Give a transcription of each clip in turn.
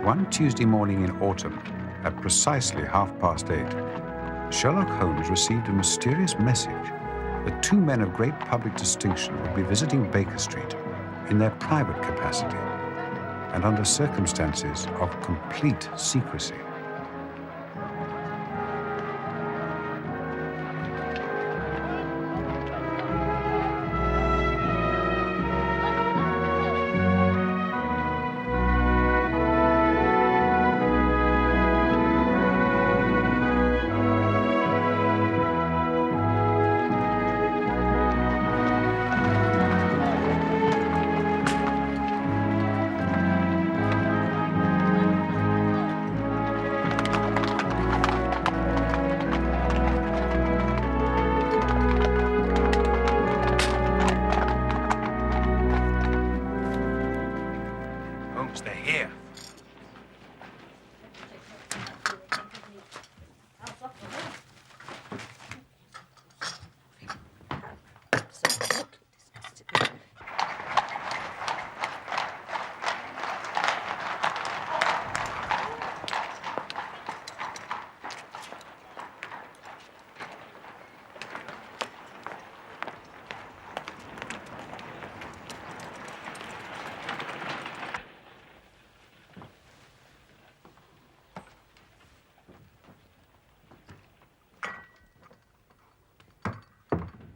One Tuesday morning in autumn, at precisely 8:30, Sherlock Holmes received a mysterious message that two men of great public distinction would be visiting Baker Street in their private capacity and under circumstances of complete secrecy. They're here.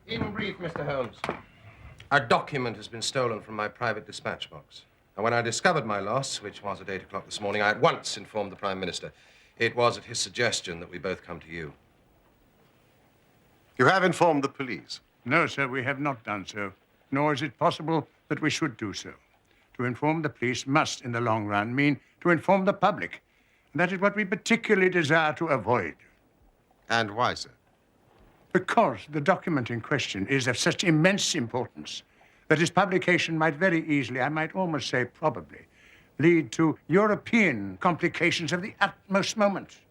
In brief, Mr. Holmes, a document has been stolen from my private dispatch box. And when I discovered my loss, which was at 8 o'clock this morning, I at once informed the Prime Minister. It was at his suggestion that we both come to you. You have informed the police? No, sir, we have not done so. Nor is it possible that we should do so. To inform the police must, in the long run, mean to inform the public. And that is what we particularly desire to avoid. And why, sir? Because the document in question is of such immense importance that its publication might very easily, I might almost say probably, lead to European complications of the utmost moment.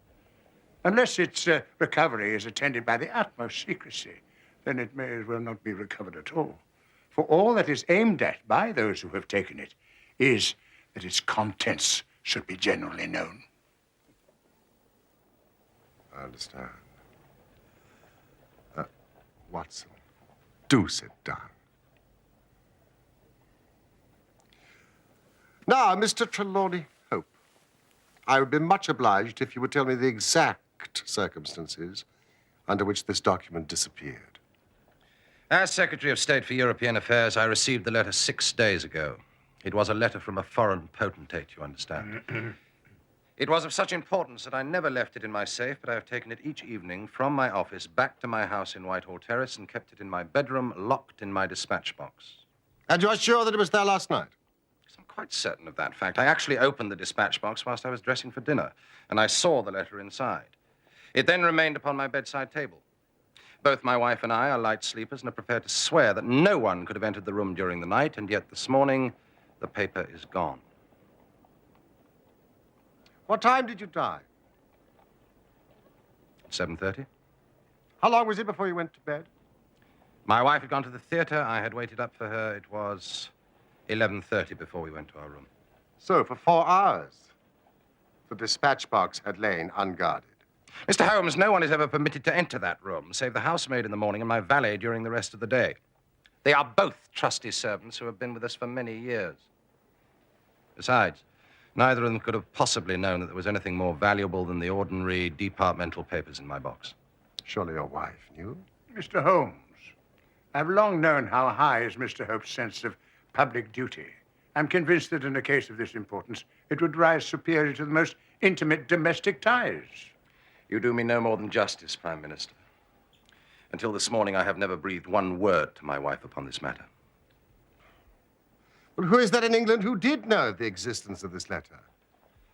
Unless its recovery is attended by the utmost secrecy, then it may as well not be recovered at all. For all that is aimed at by those who have taken it is that its contents should be generally known. I understand. Watson, do sit down. Now, Mr. Trelawney Hope, I would be much obliged if you would tell me the exact circumstances under which this document disappeared. As Secretary of State for European Affairs, I received the letter 6 days ago. It was a letter from a foreign potentate, you understand. It was of such importance that I never left it in my safe, but I have taken it each evening from my office back to my house in Whitehall Terrace and kept it in my bedroom, locked in my dispatch box. And you are sure that it was there last night? Yes, I'm quite certain of that fact. I actually opened the dispatch box whilst I was dressing for dinner, and I saw the letter inside. It then remained upon my bedside table. Both my wife and I are light sleepers and are prepared to swear that no one could have entered the room during the night, and yet this morning, the paper is gone. What time did you die? 7:30. How long was it before you went to bed? My wife had gone to the theater. I had waited up for her. It was 11:30 before we went to our room. So, for 4 hours, the dispatch box had lain unguarded. Mr. Holmes, no one is ever permitted to enter that room, save the housemaid in the morning and my valet during the rest of the day. They are both trusty servants who have been with us for many years. Besides, neither of them could have possibly known that there was anything more valuable than the ordinary departmental papers in my box. Surely your wife knew? Mr. Holmes, I've long known how high is Mr. Hope's sense of public duty. I'm convinced that in a case of this importance, it would rise superior to the most intimate domestic ties. You do me no more than justice, Prime Minister. Until this morning, I have never breathed one word to my wife upon this matter. Well, who is that in England who did know of the existence of this letter?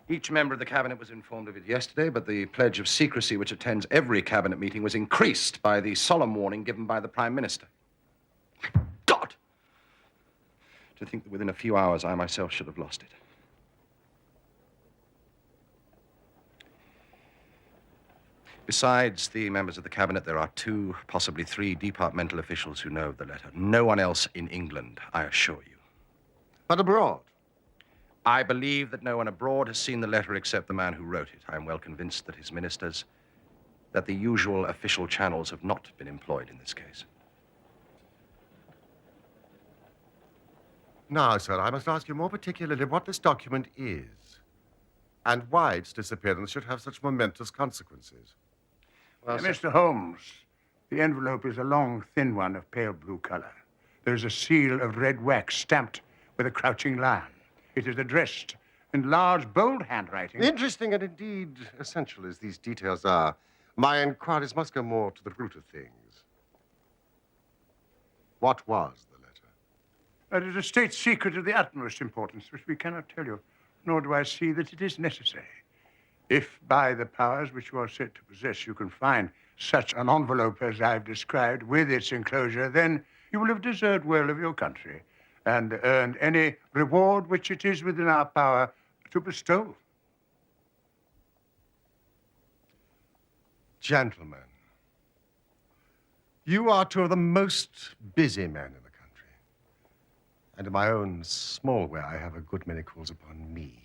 Each member of the cabinet was informed of it yesterday, but the pledge of secrecy which attends every cabinet meeting was increased by the solemn warning given by the Prime Minister. God! To think that within a few hours I myself should have lost it. Besides the members of the cabinet, there are 2, possibly 3 departmental officials who know of the letter. No one else in England, I assure you. But abroad? I believe that no one abroad has seen the letter except the man who wrote it. I am well convinced that his ministers, that the usual official channels have not been employed in this case. Now, sir, I must ask you more particularly what this document is and why its disappearance should have such momentous consequences. Well, sir, Mr. Holmes, the envelope is a long, thin one of pale blue color. There's a seal of red wax stamped with a crouching lion. It is addressed in large, bold handwriting. Interesting and indeed essential as these details are, my inquiries must go more to the root of things. What was the letter? It is a state secret of the utmost importance, which we cannot tell you, nor do I see that it is necessary. If by the powers which you are said to possess you can find such an envelope as I've described with its enclosure, then you will have deserved well of your country and earned any reward which it is within our power to bestow. Gentlemen, you are two of the most busy men in the country. And in my own small way, I have a good many calls upon me.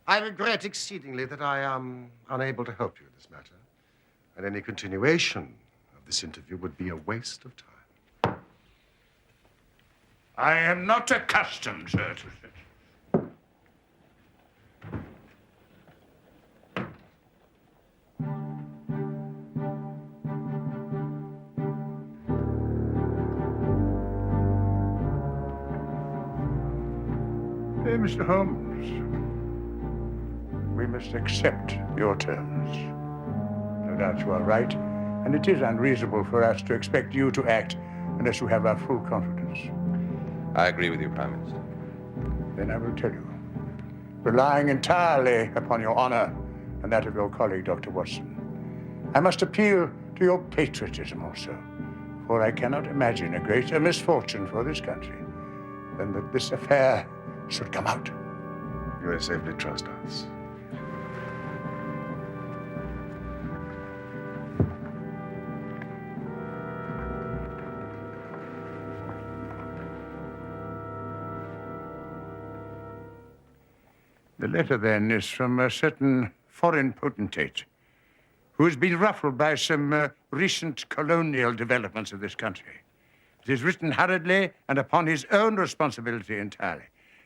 I regret exceedingly that I am unable to help you in this matter. And any continuation of this interview would be a waste of time. I am not accustomed, sir, to such. Mr. Holmes, we must accept your terms. No doubt you are right, and it is unreasonable for us to expect you to act unless you have our full confidence. I agree with you, Prime Minister. Then I will tell you, relying entirely upon your honor and that of your colleague, Dr. Watson, I must appeal to your patriotism also, for I cannot imagine a greater misfortune for this country than that this affair should come out. You may safely trust us. The letter, then, is from a certain foreign potentate who has been ruffled by some recent colonial developments of this country. It is written hurriedly and upon his own responsibility entirely.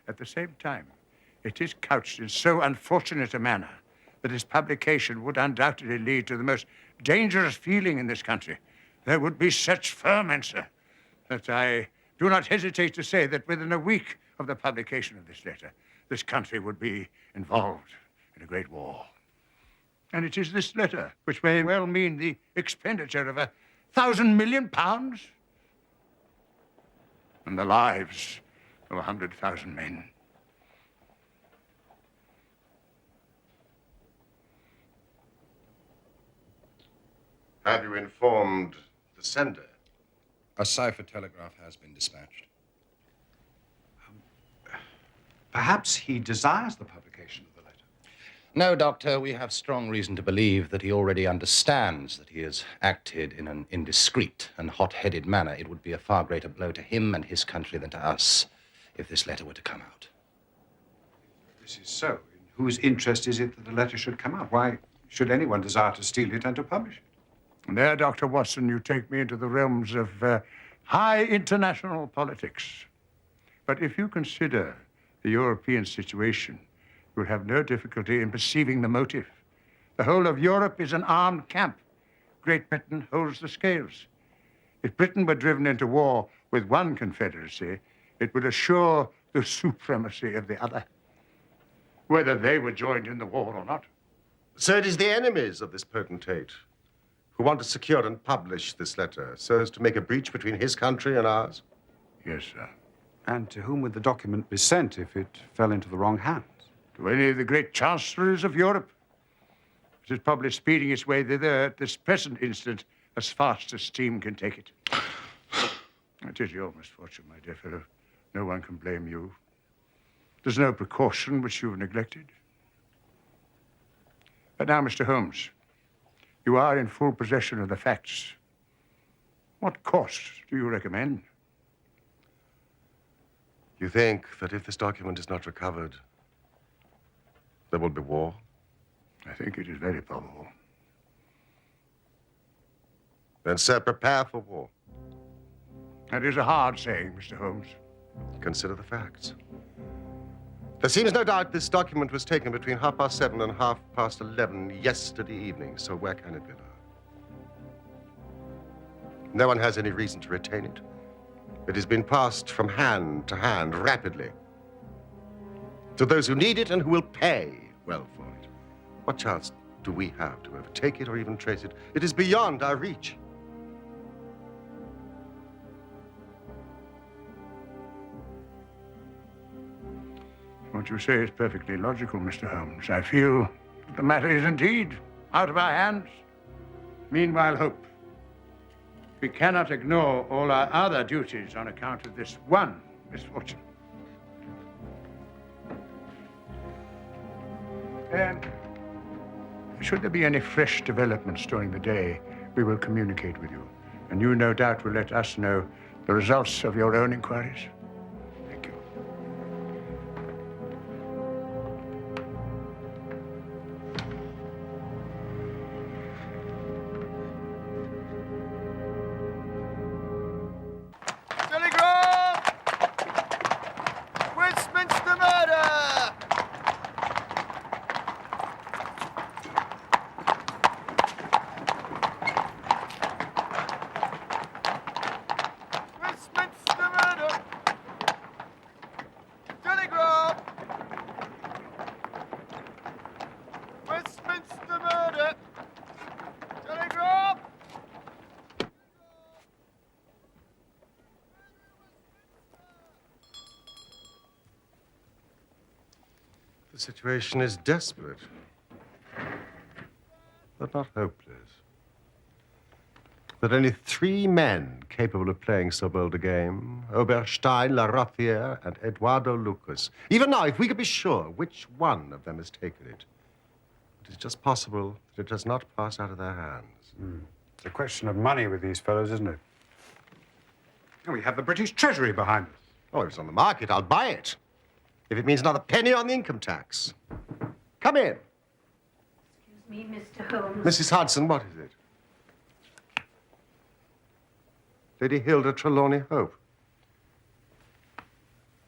At the same time, it is couched in so unfortunate a manner that its publication would undoubtedly lead to the most dangerous feeling in this country. There would be such ferment, sir, that I do not hesitate to say that within a week of the publication of this letter, this country would be involved in a great war. And it is this letter which may well mean the expenditure of £1,000 million and the lives of 100,000 men. Have you informed the sender? A cipher telegraph has been dispatched. Perhaps he desires the publication of the letter. No, Doctor, we have strong reason to believe that he already understands that he has acted in an indiscreet and hot-headed manner. It would be a far greater blow to him and his country than to us if this letter were to come out. This is so. In whose interest is it that the letter should come out? Why should anyone desire to steal it and to publish it? And there, Dr. Watson, you take me into the realms of high international politics. But if you consider the European situation, you will have no difficulty in perceiving the motive. The whole of Europe is an armed camp. Great Britain holds the scales. If Britain were driven into war with one confederacy, it would assure the supremacy of the other, whether they were joined in the war or not. So it is the enemies of this potentate who want to secure and publish this letter so as to make a breach between his country and ours? Yes, sir. And to whom would the document be sent if it fell into the wrong hands? To any of the great chancelleries of Europe. It is probably speeding its way thither at this present instant as fast as steam can take it. It is your misfortune, my dear fellow. No one can blame you. There's no precaution which you've neglected. But now, Mr. Holmes, you are in full possession of the facts. What course do you recommend? You think that if this document is not recovered, there will be war? I think it is very probable. Then, sir, prepare for war. That is a hard saying, Mr. Holmes. Consider the facts. There seems no doubt this document was taken between 7:30 and 11:30 yesterday evening, so where can it be now? No one has any reason to retain it. It has been passed from hand to hand rapidly to those who need it and who will pay well for it. What chance do we have to overtake it or even trace it? It is beyond our reach. What you say is perfectly logical, Mr. Holmes. I feel that the matter is indeed out of our hands. Meanwhile, hope. We cannot ignore all our other duties on account of this one misfortune. And should there be any fresh developments during the day, we will communicate with you. And you, no doubt, will let us know the results of your own inquiries. Thank you. Telegram! Westminster murder! Westminster murder! Telegram! Westminster murder! Telegram! The situation is desperate, but not hopeless. There are only 3 men capable of playing so bold a game: Oberstein, La Rothiere, and Eduardo Lucas. Even now, if we could be sure which one of them has taken it, it is just possible that it does not pass out of their hands. It's a question of money with these fellows, isn't it? And we have the British Treasury behind us. Oh, if it's on the market, I'll buy it. If it means another penny on the income tax. Come in. Excuse me, Mr. Holmes. Mrs. Hudson, what is it? Lady Hilda Trelawney Hope.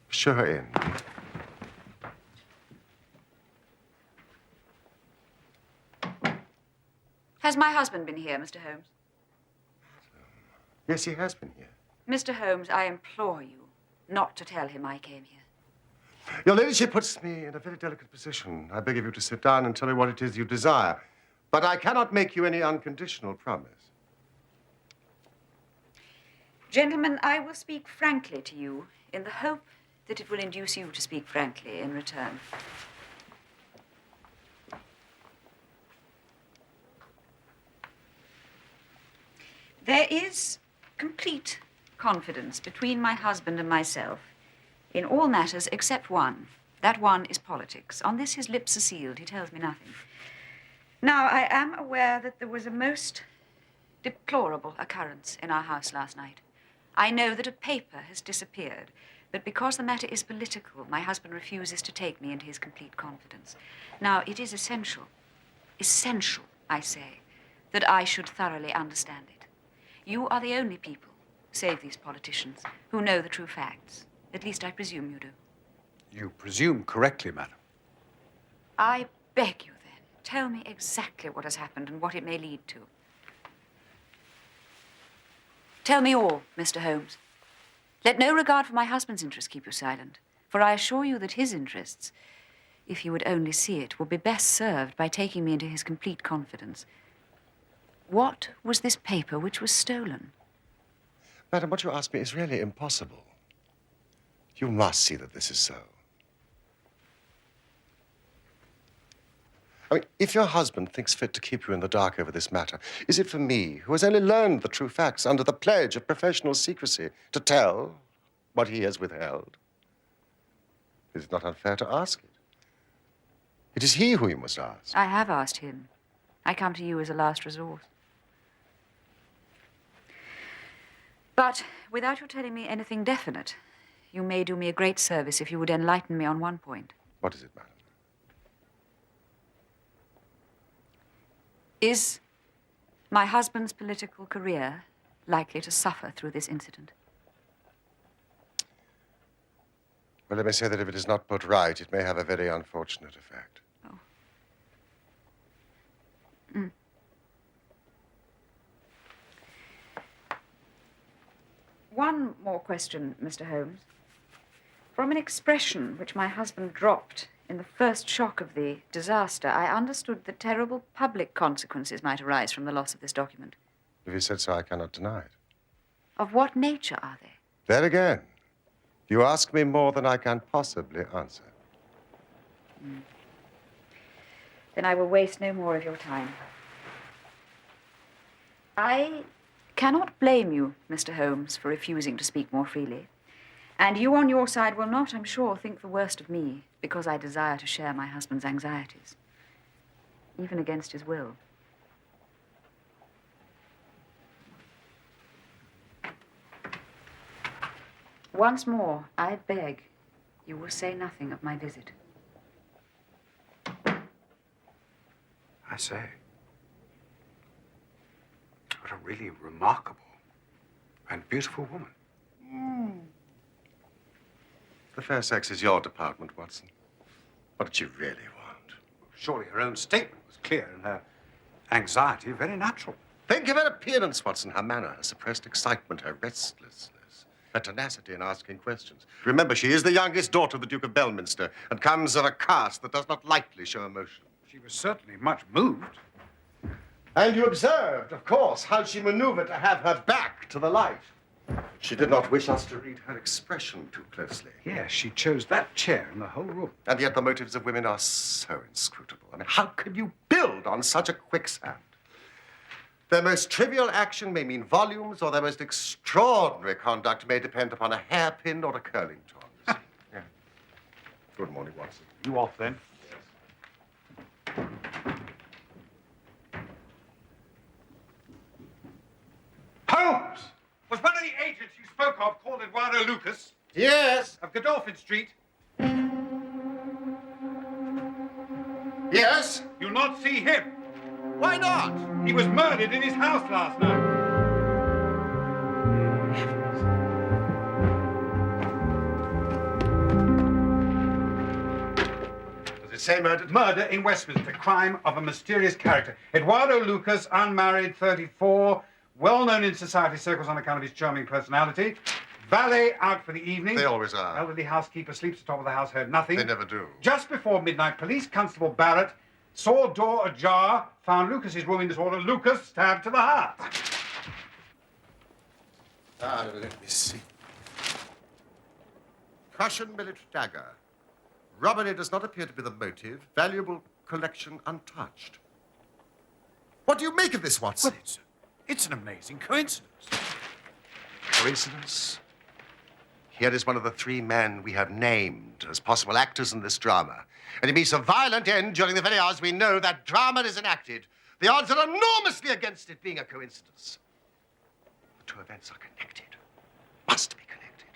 Show her in. Has my husband been here, Mr. Holmes? Yes, he has been here. Mr. Holmes, I implore you not to tell him I came here. Your ladyship puts me in a very delicate position. I beg of you to sit down and tell me what it is you desire. But I cannot make you any unconditional promise. Gentlemen, I will speak frankly to you in the hope that it will induce you to speak frankly in return. There is complete confidence between my husband and myself in all matters except one. That one is politics. On this, his lips are sealed. He tells me nothing. Now, I am aware that there was a most deplorable occurrence in our house last night. I know that a paper has disappeared, but because the matter is political, my husband refuses to take me into his complete confidence. Now, it is essential, I say, that I should thoroughly understand it. You are the only people, save these politicians, who know the true facts. At least I presume you do. You presume correctly, madam. I beg you, then, tell me exactly what has happened and what it may lead to. Tell me all, Mr. Holmes. Let no regard for my husband's interests keep you silent, for I assure you that his interests, if you would only see it, will be best served by taking me into his complete confidence. What was this paper which was stolen? Madam, what you ask me is really impossible. You must see that this is so. I mean, if your husband thinks fit to keep you in the dark over this matter, is it for me, who has only learned the true facts under the pledge of professional secrecy, to tell what he has withheld? It is not unfair to ask it. It is he who you must ask. I have asked him. I come to you as a last resort. But without your telling me anything definite, you may do me a great service if you would enlighten me on one point. What is it, madam? Is my husband's political career likely to suffer through this incident? Well, let me say that if it is not put right, it may have a very unfortunate effect. Oh. Mm. One more question, Mr. Holmes. From an expression which my husband dropped in the first shock of the disaster, I understood that terrible public consequences might arise from the loss of this document. If you said so, I cannot deny it. Of what nature are they? There again, you ask me more than I can possibly answer. Then I will waste no more of your time. I cannot blame you, Mr. Holmes, for refusing to speak more freely. And you on your side will not, I'm sure, think the worst of me because I desire to share my husband's anxieties, even against his will. Once more, I beg you will say nothing of my visit. I say, what a really remarkable and beautiful woman. The fair sex is your department, Watson. What did you really want? Surely her own statement was clear and her anxiety very natural. Think of her appearance, Watson, her manner, her suppressed excitement, her restlessness, her tenacity in asking questions. Remember, she is the youngest daughter of the Duke of Belminster and comes of a caste that does not lightly show emotion. She was certainly much moved. And you observed, of course, how she maneuvered to have her back to the light. She did not wish us to read her expression too closely. Yes, she chose that chair in the whole room. And yet the motives of women are so inscrutable. I mean, how can you build on such a quicksand? Their most trivial action may mean volumes, or their most extraordinary conduct may depend upon a hairpin or a curling tongs. Yeah. Good morning, Watson. You off then? Holmes! Was one of the agents you spoke of called Eduardo Lucas Yes. of Godolphin Street? Yes. You'll not see him. Why not? He was murdered in his house last night. Does it say murdered? Murder in Westminster, crime of a mysterious character. Eduardo Lucas, unmarried, 34, well known in society circles on account of his charming personality. Valet out for the evening. They always are. Elderly housekeeper sleeps atop of the house, heard nothing. They never do. Just before midnight, Police Constable Barrett saw door ajar, found Lucas's room in disorder. Lucas stabbed to the heart. Let me see. Prussian military dagger. Robbery does not appear to be the motive. Valuable collection untouched. What do you make of this, Watson? Well, it's an amazing coincidence. Coincidence? Here is one of the three men we have named as possible actors in this drama. And it meets a violent end during the very hours we know that drama is enacted. The odds are enormously against it being a coincidence. The two events are connected. Must be connected.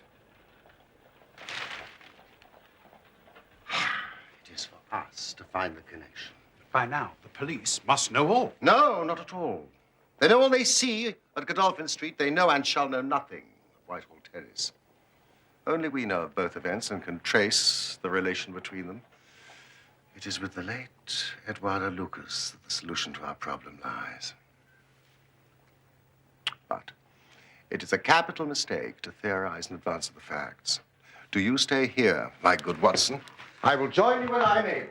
It is for us to find the connection. By now, the police must know all. No, not at all. They know all they see at Godolphin Street. They know and shall know nothing of Whitehall Terrace. Only we know of both events and can trace the relation between them. It is with the late Eduardo Lucas that the solution to our problem lies. But it is a capital mistake to theorize in advance of the facts. Do you stay here, my good Watson? I will join you when I'm able.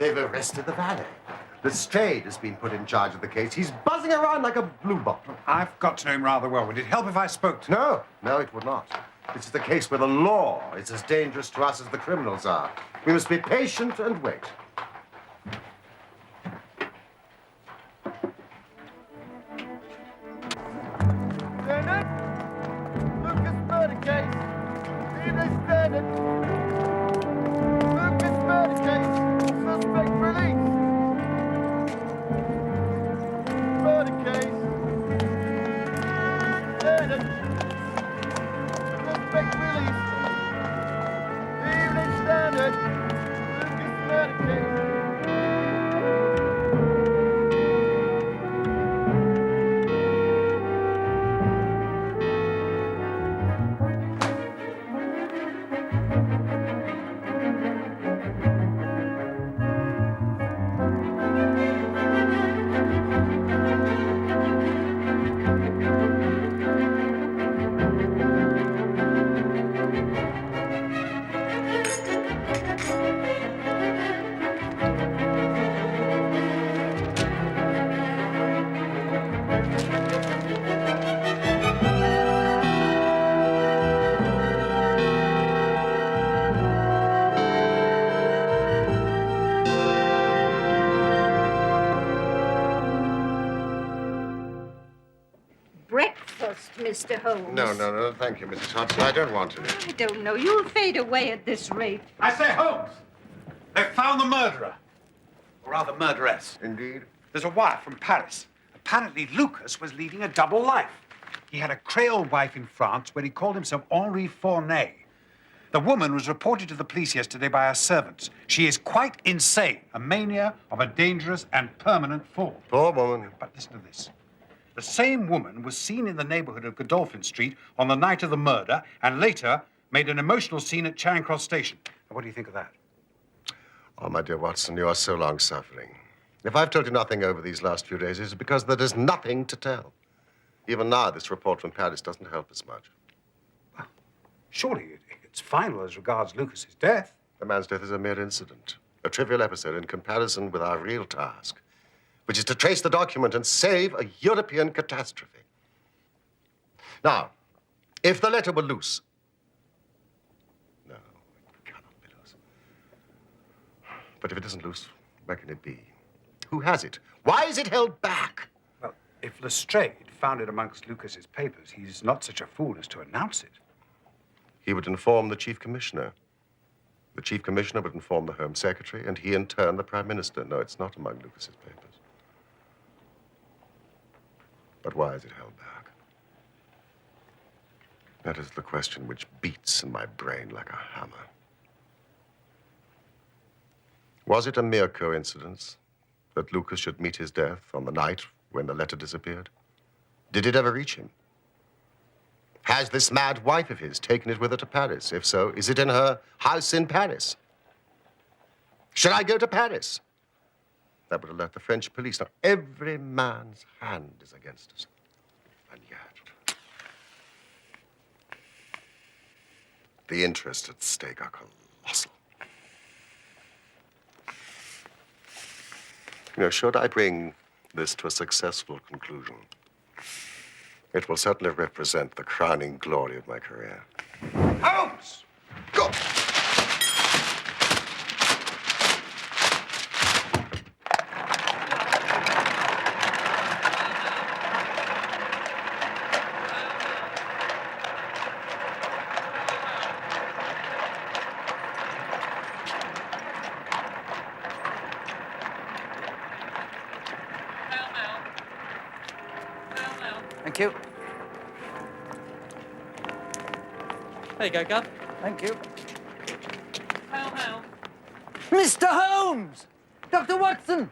They've arrested the valet. Lestrade has been put in charge of the case. He's buzzing around like a bluebottle. I've got to know him rather well. Would it help if I spoke to him? No, it would not. This is the case where the law is as dangerous to us as the criminals are. We must be patient and wait. Lieutenant! Lucas murder case! Evening Lieutenant! Lucas murder case! Suspect released! Murder case! Lieutenant! Suspect released! Evening Standard! Lucas murder case! Breakfast, Mr. Holmes. No, thank you, Mrs. Hudson. I don't want to. I don't know. You'll fade away at this rate. I say, Holmes! They've found the murderer. Or rather, murderess. Indeed. There's a wire from Paris. Apparently, Lucas was leading a double life. He had a Creole wife in France where he called himself Henri Fournay. The woman was reported to the police yesterday by her servants. She is quite insane, a mania of a dangerous and permanent form. Poor woman. But listen to this. The same woman was seen in the neighborhood of Godolphin Street on the night of the murder and later made an emotional scene at Charing Cross Station. Now, what do you think of that? Oh, my dear Watson, you are so long-suffering. If I've told you nothing over these last few days, it's because there is nothing to tell. Even now, this report from Paris doesn't help us much. Well, surely it's final as regards Lucas's death. The man's death is a mere incident, a trivial episode in comparison with our real task, which is to trace the document and save a European catastrophe. Now, if the letter were loose... No, it cannot be loose. But if it isn't loose, where can it be? Who has it? Why is it held back? Well, if Lestrade found it amongst Lucas's papers, he's not such a fool as to announce it. He would inform the Chief Commissioner. The Chief Commissioner would inform the Home Secretary, and he, in turn, the Prime Minister. No, it's not among Lucas's papers. But why is it held back? That is the question which beats in my brain like a hammer. Was it a mere coincidence that Lucas should meet his death on the night when the letter disappeared? Did it ever reach him? Has this mad wife of his taken it with her to Paris? If so, is it in her house in Paris? Should I go to Paris? That would alert the French police. Now, every man's hand is against us. And yet, the interests at stake are colossal. You know, should I bring this to a successful conclusion, it will certainly represent the crowning glory of my career. Holmes! Go! Thank you. There you go, Gov. Thank you. How? Mr. Holmes! Dr. Watson!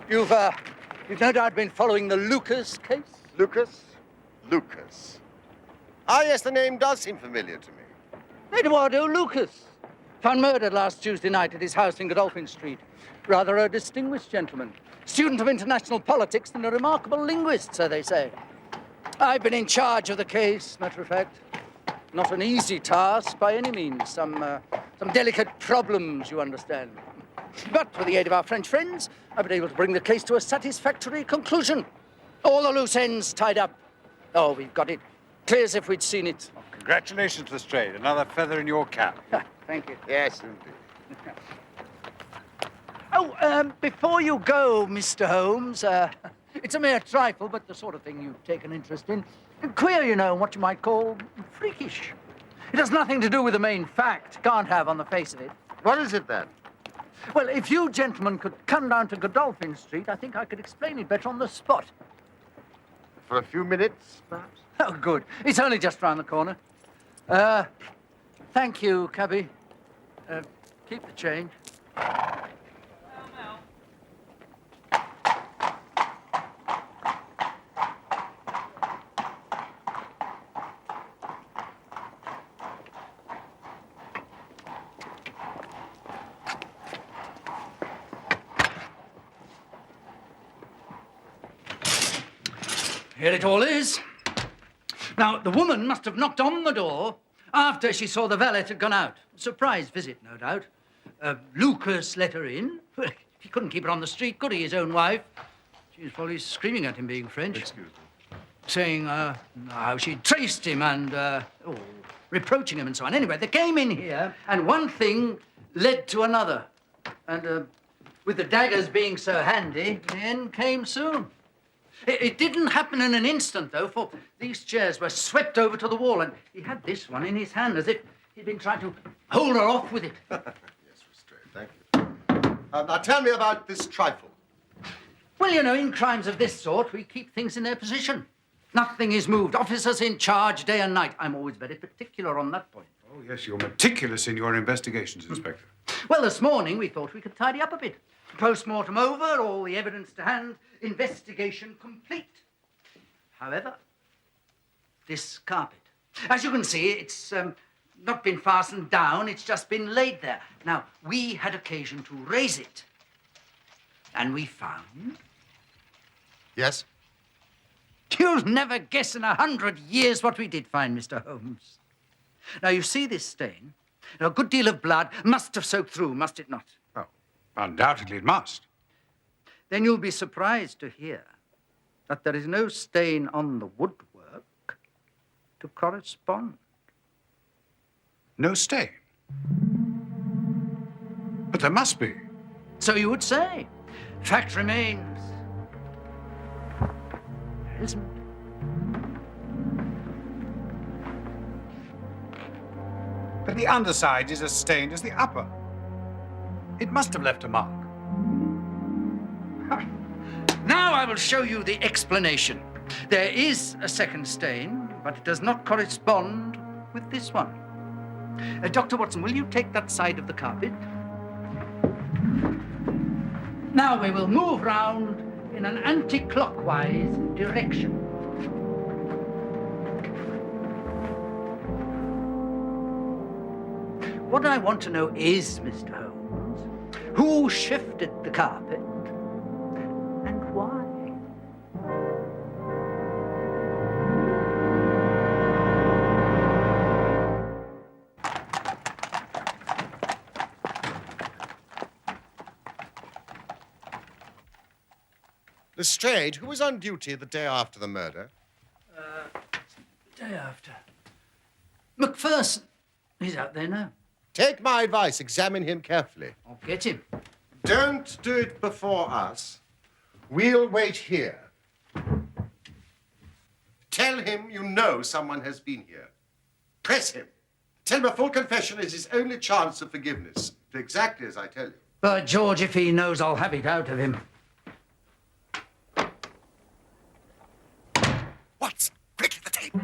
You've no doubt been following the Lucas case? Lucas? Lucas. Ah, yes, the name does seem familiar to me. Eduardo Lucas. Found murdered last Tuesday night at his house in Godolphin Street. Rather a distinguished gentleman. Student of international politics and a remarkable linguist, so they say. I've been in charge of the case, matter of fact. Not an easy task by any means. Some delicate problems, you understand. But with the aid of our French friends, I've been able to bring the case to a satisfactory conclusion. All the loose ends tied up. Oh, we've got it clear as if we'd seen it. Congratulations, Lestrade. Another feather in your cap. Thank you. Yes, indeed. Before you go, Mr. Holmes, it's a mere trifle, but the sort of thing you take an interest in. Queer, you know, what you might call freakish. It has nothing to do with the main fact. Can't have on the face of it. What is it, then? Well, if you gentlemen could come down to Godolphin Street, I think I could explain it better on the spot. For a few minutes, perhaps? Oh, good. It's only just round the corner. Thank you, cabby. Keep the change. Here it all is. Now, the woman must have knocked on the door after she saw the valet had gone out. Surprise visit, no doubt. Lucas let her in. He couldn't keep her on the street, could he, his own wife? She was probably screaming at him, being French. Excuse me. Saying how she'd traced him and reproaching him and so on. Anyway, they came in here, and one thing led to another. And with the daggers being so handy, the end came soon. It didn't happen in an instant, though, for these chairs were swept over to the wall, and he had this one in his hand as if he'd been trying to hold her off with it. Yes, Lestrade, thank you. Now tell me about this trifle. Well, you know, in crimes of this sort, we keep things in their position. Nothing is moved. Officers in charge day and night. I'm always very particular on that point. Oh, yes, you're meticulous in your investigations, Inspector. Well, this morning we thought we could tidy up a bit. Post-mortem over, all the evidence to hand, investigation complete. However, this carpet. As you can see, it's not been fastened down, it's just been laid there. Now, we had occasion to raise it. And we found... Yes? You'll never guess in 100 years what we did find, Mr. Holmes. Now, you see this stain? A good deal of blood must have soaked through, must it not? Oh, undoubtedly it must. Then you'll be surprised to hear that there is no stain on the woodwork to correspond. No stain. But there must be. So you would say. Fact remains. There isn't. But the underside is as stained as the upper. It must have left a mark. Now I will show you the explanation. There is a second stain, but it does not correspond with this one. Dr. Watson, will you take that side of the carpet? Now we will move round in an anti-clockwise direction. What I want to know is, Mr. Holmes, who shifted the carpet and why? Lestrade, who was on duty the day after the murder? The day after. Macpherson. He's out there now. Take my advice, examine him carefully. I'll get him. Don't do it before us. We'll wait here. Tell him you know someone has been here. Press him. Tell him a full confession is his only chance of forgiveness. Do exactly as I tell you. But George, if he knows, I'll have it out of him. Watson, quickly the tape.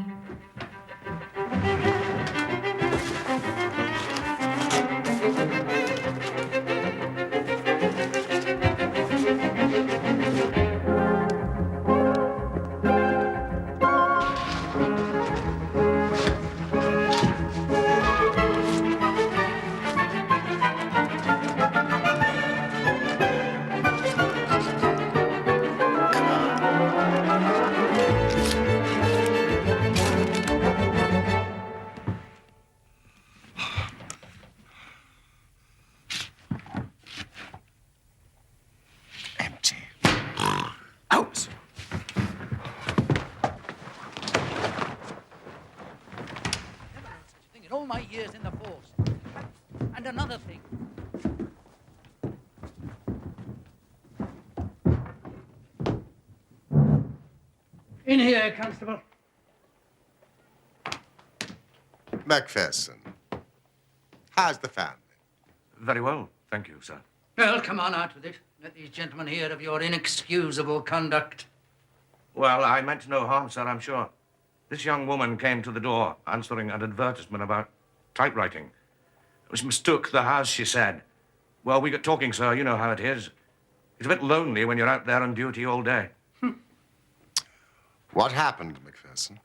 other thing. In here, Constable. Macpherson, how's the family? Very well, thank you, sir. Well, come on out with it. Let these gentlemen hear of your inexcusable conduct. Well, I meant no harm, sir, I'm sure. This young woman came to the door answering an advertisement about typewriting. It was mistook the house, she said. Well, we got talking, sir. You know how it is. It's a bit lonely when you're out there on duty all day. What happened, Macpherson?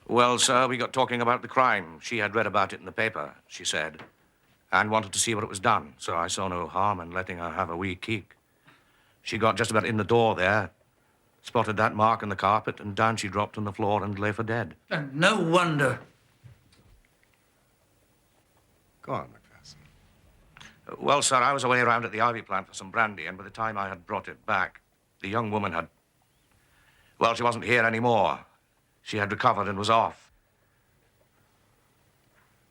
Well, sir, we got talking about the crime. She had read about it in the paper, she said, and wanted to see what it was done. So I saw no harm in letting her have a wee keek. She got just about in the door there, spotted that mark in the carpet, and down she dropped on the floor and lay for dead. And no wonder. Go on, Macpherson. Well, sir, I was away around at the Ivy plant for some brandy, and by the time I had brought it back, the young woman had... Well, she wasn't here anymore. She had recovered and was off.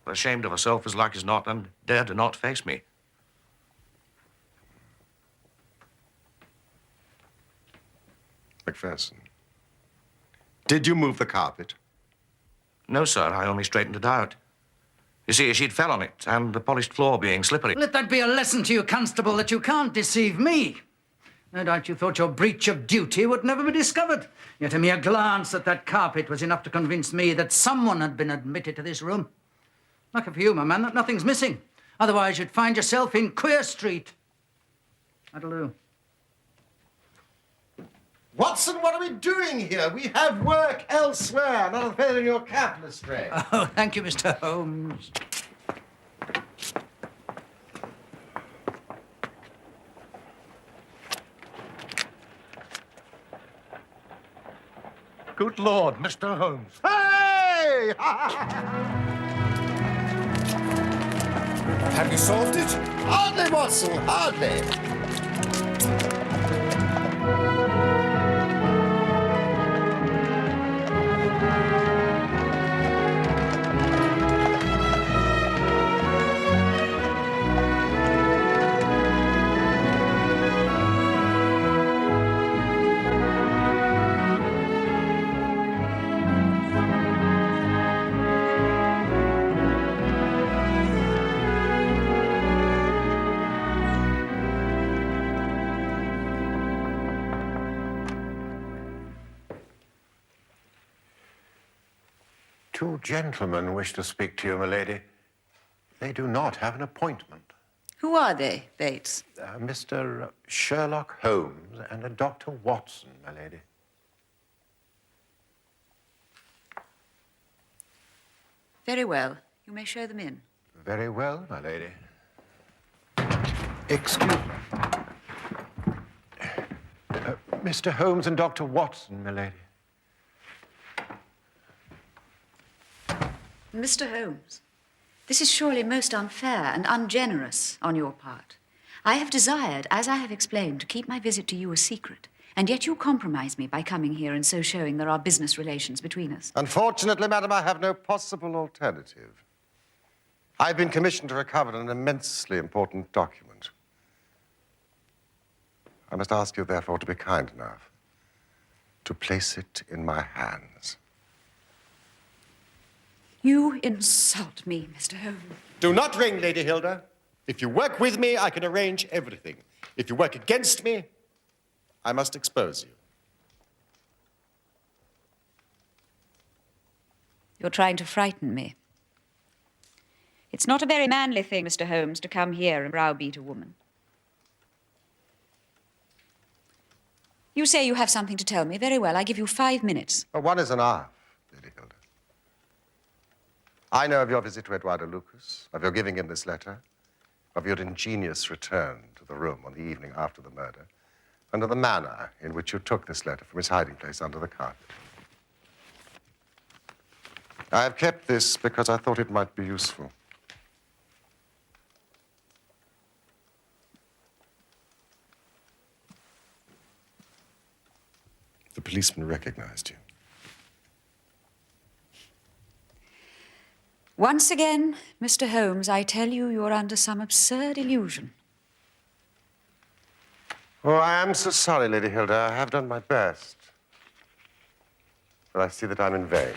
Ashamed of herself as like as not, and dared to not face me. Macpherson, did you move the carpet? No, sir, I only straightened it out. You see, she'd fell on it, and the polished floor being slippery. Let that be a lesson to you, Constable, that you can't deceive me. No doubt you thought your breach of duty would never be discovered. Yet a mere glance at that carpet was enough to convince me that someone had been admitted to this room. Lucky for you, my man, that nothing's missing. Otherwise, you'd find yourself in Queer Street. That'll do. Watson, what are we doing here? We have work elsewhere, not a feather in your cap, Lestrade. Oh, thank you, Mr. Holmes. Good Lord, Mr. Holmes. Hey! Have you solved it? Hardly, Watson, hardly. Two gentlemen wish to speak to you, milady. They do not have an appointment. Who are they, Bates? Mr. Sherlock Holmes and a Dr. Watson, my lady. Very well. You may show them in. Very well, my lady. Excuse me. Mr. Holmes and Dr. Watson, my lady. Mr. Holmes, this is surely most unfair and ungenerous on your part. I have desired, as I have explained, to keep my visit to you a secret, and yet you compromise me by coming here and so showing there are business relations between us. Unfortunately, madam, I have no possible alternative. I've been commissioned to recover an immensely important document. I must ask you, therefore, to be kind enough to place it in my hands. You insult me, Mr. Holmes. Do not ring, Lady Hilda. If you work with me, I can arrange everything. If you work against me, I must expose you. You're trying to frighten me. It's not a very manly thing, Mr. Holmes, to come here and browbeat a woman. You say you have something to tell me. Very well, I give you 5 minutes. Well, one is enough, Lady Hilda. I know of your visit to Eduardo Lucas, of your giving him this letter, of your ingenious return to the room on the evening after the murder, and of the manner in which you took this letter from its hiding place under the carpet. I have kept this because I thought it might be useful. The policeman recognized you. Once again, Mr. Holmes, I tell you, you're under some absurd illusion. Oh, I am so sorry, Lady Hilda. I have done my best. But I see that I'm in vain.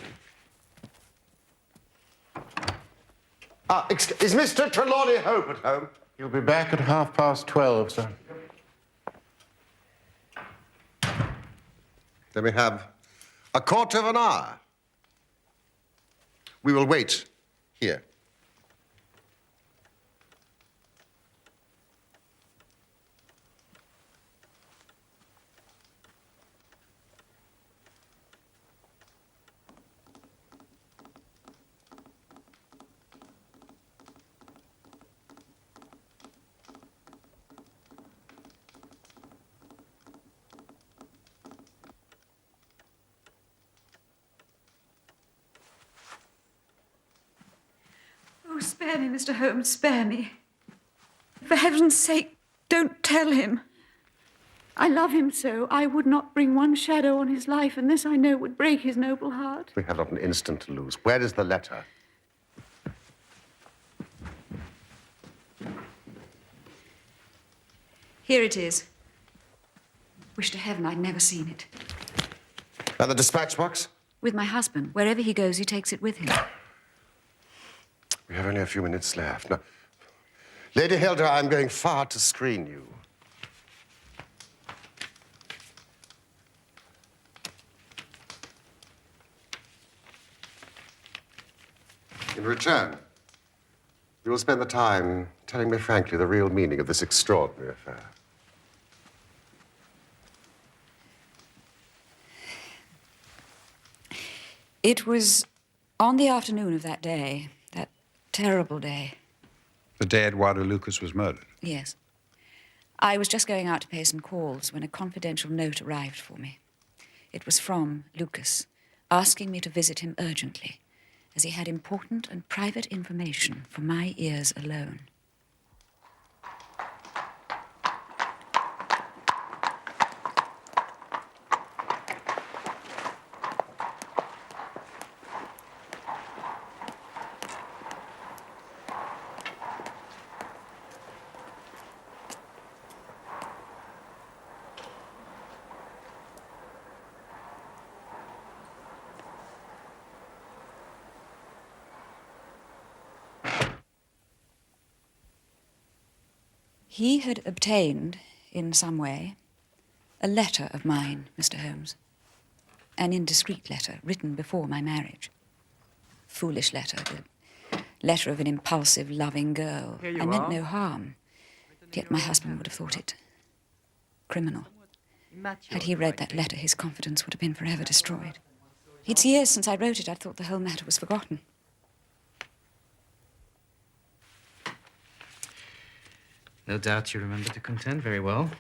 Is Mr. Trelawney Hope at home? He'll be back at 12:30, sir. Then we have a quarter of an hour. We will wait here. Oh, spare me, Mr. Holmes, spare me. For heaven's sake, don't tell him. I love him so, I would not bring one shadow on his life, and this I know would break his noble heart. We have not an instant to lose. Where is the letter? Here it is. Wish to heaven I'd never seen it. And the dispatch box? With my husband. Wherever he goes, he takes it with him. We have only a few minutes left. Now, Lady Hilda, I'm going far to screen you. In return, you will spend the time telling me frankly the real meaning of this extraordinary affair. It was on the afternoon of that day, that terrible day. The day Eduardo Lucas was murdered. Yes. I was just going out to pay some calls when a confidential note arrived for me. It was from Lucas, asking me to visit him urgently, as he had important and private information for my ears alone. He had obtained, in some way, a letter of mine, Mr. Holmes. An indiscreet letter written before my marriage. Foolish letter, the letter of an impulsive, loving girl. I meant no harm, yet my husband would have thought it criminal. Had he read that letter, his confidence would have been forever destroyed. It's years since I wrote it. I thought the whole matter was forgotten. No doubt you remember the content very well.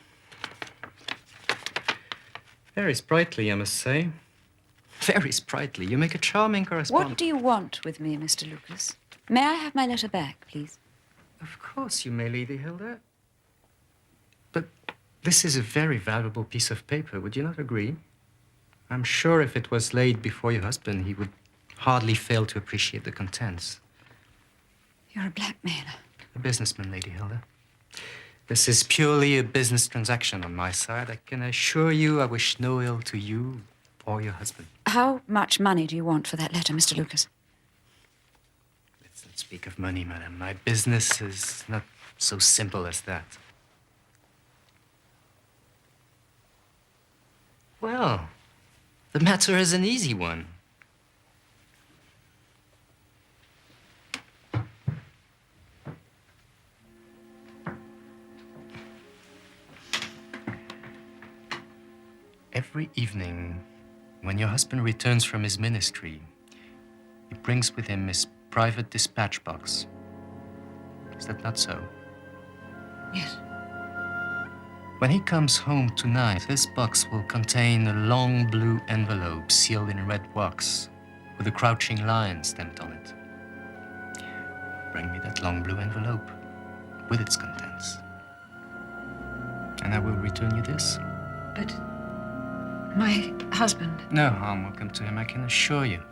Very sprightly, I must say. Very sprightly. You make a charming correspondent. What do you want with me, Mr. Lucas? May I have my letter back, please? Of course you may, Lady Hilda. But this is a very valuable piece of paper, would you not agree? I'm sure if it was laid before your husband, he would hardly fail to appreciate the contents. You're a blackmailer. A businessman, Lady Hilda. This is purely a business transaction on my side. I can assure you I wish no ill to you or your husband. How much money do you want for that letter, Mr. Lucas? Let's not speak of money, madam. My business is not so simple as that. Well, the matter is an easy one. Every evening, when your husband returns from his ministry, he brings with him his private dispatch box. Is that not so? Yes. When he comes home tonight, this box will contain a long blue envelope sealed in red wax with a crouching lion stamped on it. Bring me that long blue envelope with its contents, and I will return you this. But my husband... No harm will come to him, I can assure you.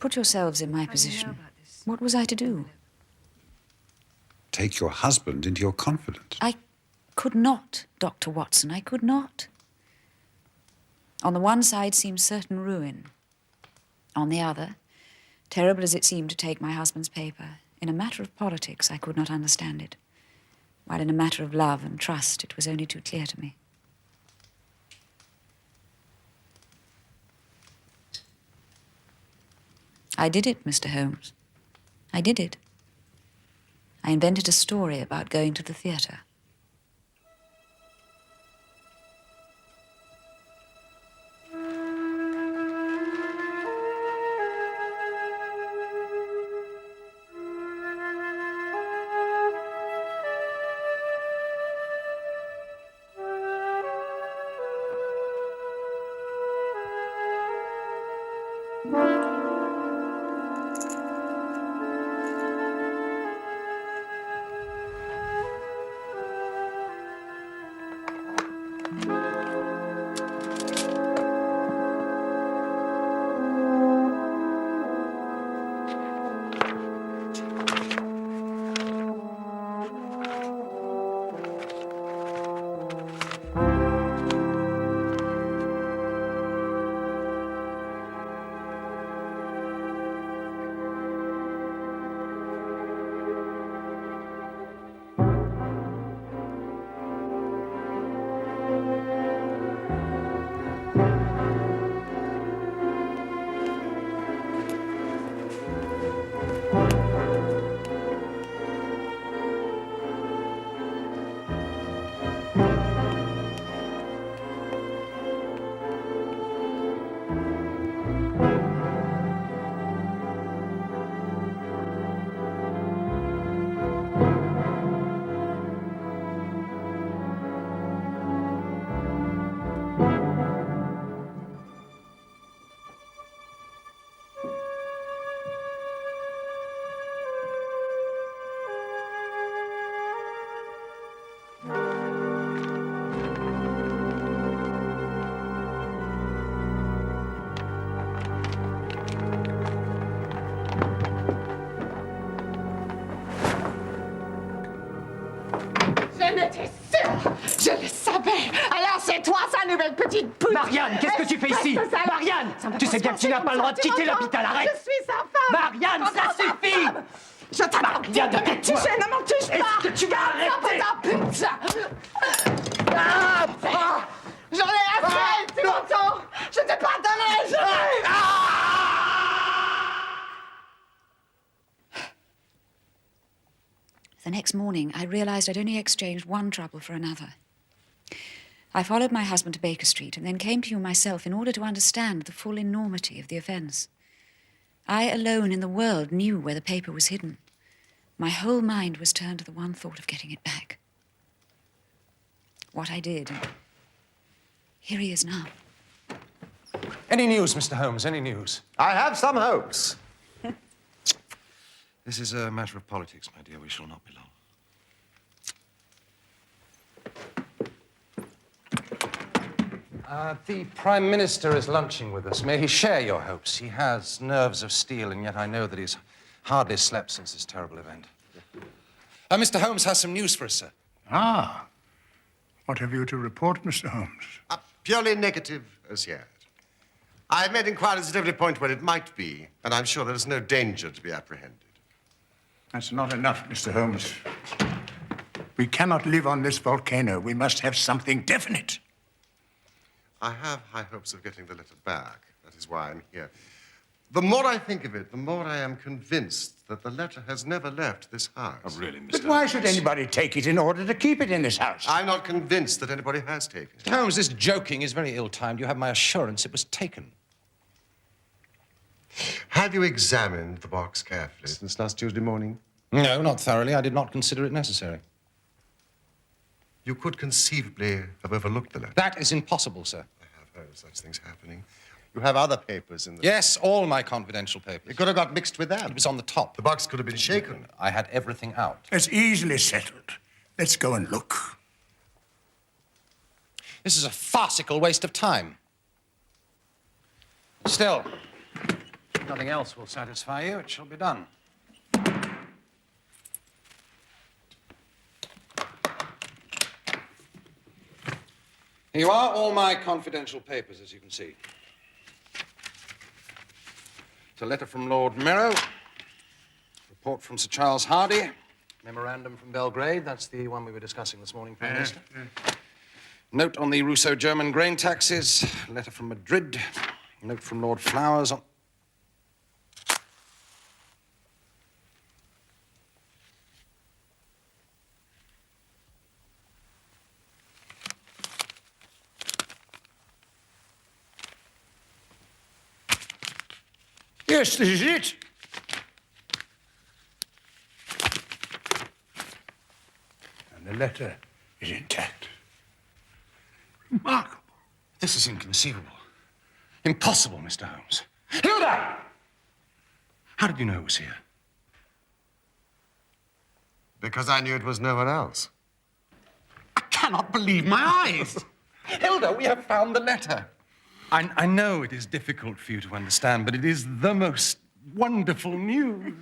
Put yourselves in my position. What was I to do? Take your husband into your confidence. I could not, Dr. Watson, I could not. On the one side seemed certain ruin. On the other, terrible as it seemed to take my husband's paper, in a matter of politics I could not understand it, while in a matter of love and trust it was only too clear to me. I did it, Mr. Holmes. I did it. I invented a story about going to the theatre. Je le savais. Alors c'est toi, sa nouvelle petite pute. Marianne, qu'est-ce que tu fais ici? Marianne, tu sais bien que tu n'as pas le droit de quitter l'hôpital. Arrête. Je suis sa femme. Marianne, ça suffit. Je t'apprends de me toucher, ne m'en touche pas. Est-ce que tu vas arrêter? Ta pute. J'en ai assez, tu m'entends? Je te pardonnerai jamais. The next morning, I realized I'd only exchanged one trouble for another. I followed my husband to Baker Street and then came to you myself in order to understand the full enormity of the offense. I alone in the world knew where the paper was hidden. My whole mind was turned to the one thought of getting it back. What I did, and here he is now. Any news, Mr. Holmes? Any news? I have some hopes. This is a matter of politics, my dear. We shall not be long. The Prime Minister is lunching with us. May he share your hopes. He has nerves of steel, and yet I know that he's hardly slept since this terrible event. Mr. Holmes has some news for us, sir. Ah. What have you to report, Mr. Holmes? Purely negative as yet. I have made inquiries at every point where it might be, and I'm sure there is no danger to be apprehended. That's not enough, Mr. Holmes. We cannot live on this volcano. We must have something definite. I have high hopes of getting the letter back. That is why I'm here. The more I think of it, the more I am convinced that the letter has never left this house. Oh, really, Mr. But why should anybody take it in order to keep it in this house? I'm not convinced that anybody has taken it. Mr. Holmes, this joking is very ill-timed. You have my assurance it was taken. Have you examined the box carefully since last Tuesday morning? No, not thoroughly. I did not consider it necessary. You could conceivably have overlooked the letter. That is impossible, sir. I have heard of such things happening. You have other papers in the... Yes, all my confidential papers. It could have got mixed with them. It was on the top. The box could have been shaken. I had everything out. It's easily settled. Let's go and look. This is a farcical waste of time. Still, If nothing else will satisfy you, it shall be done. Here you are, all my confidential papers, as you can see. It's a letter from Lord Merrow, report from Sir Charles Hardy, memorandum from Belgrade. That's the one we were discussing this morning, Prime Minister. Note on the Russo-German grain taxes, letter from Madrid, note from Lord Flowers on... Yes, this is it. And the letter is intact. Remarkable. This is inconceivable. Impossible, Mr. Holmes. Hilda! How did you know it was here? Because I knew it was no one else. I cannot believe my eyes. Hilda, we have found the letter. I know it is difficult for you to understand, but it is the most wonderful news.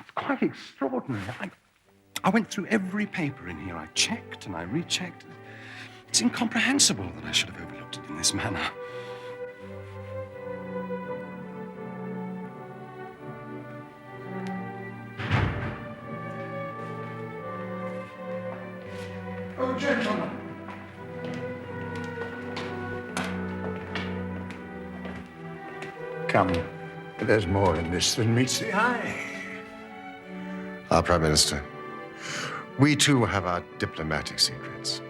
It's quite extraordinary. I went through every paper in here. I checked and I rechecked. It's incomprehensible that I should have overlooked it in this manner. Oh, gentlemen. Come, there's more in this than meets the eye. Our Prime Minister, we too have our diplomatic secrets.